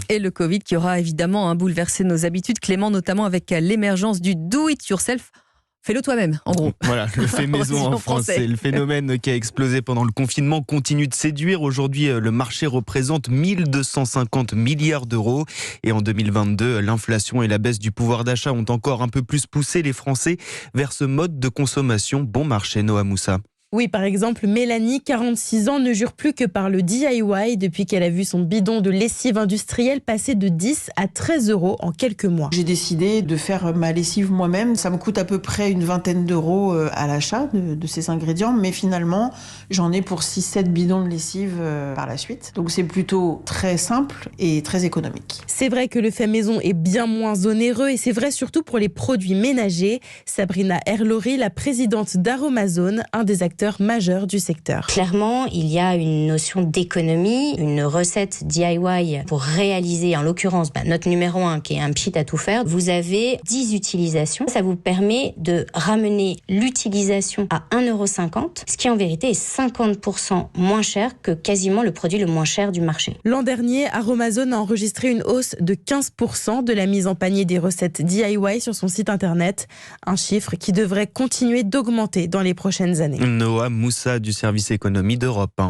Et le Covid qui aura évidemment bouleversé nos habitudes, Clément, notamment avec l'émergence du do-it-yourself. Fais-le toi-même, en gros. Voilà, le fait maison en français. Le phénomène qui a explosé pendant le confinement continue de séduire. Aujourd'hui, le marché représente 1250 milliards d'euros. Et en 2022, l'inflation et la baisse du pouvoir d'achat ont encore un peu plus poussé les Français vers ce mode de consommation bon marché. Noah Moussa. Oui, par exemple, Mélanie, 46 ans, ne jure plus que par le DIY depuis qu'elle a vu son bidon de lessive industrielle passer de 10 à 13 euros en quelques mois. J'ai décidé de faire ma lessive moi-même. Ça me coûte à peu près une vingtaine d'euros à l'achat de ces ingrédients, mais finalement, j'en ai pour 6-7 bidons de lessive par la suite. Donc c'est plutôt très simple et très économique. C'est vrai que le fait maison est bien moins onéreux et c'est vrai surtout pour les produits ménagers. Sabrina Erlori, la présidente d'Aromazone, un des acteurs majeurs du secteur. Clairement, il y a une notion d'économie, une recette DIY pour réaliser, en l'occurrence, notre numéro 1 qui est un pchit à tout faire. Vous avez 10 utilisations. Ça vous permet de ramener l'utilisation à 1,50 €, ce qui en vérité est 50% moins cher que quasiment le produit le moins cher du marché. L'an dernier, Aromazone a enregistré une hausse de 15% de la mise en panier des recettes DIY sur son site internet. Un chiffre qui devrait continuer d'augmenter dans les prochaines années. Noah Moussa du service économie d'Europe 1.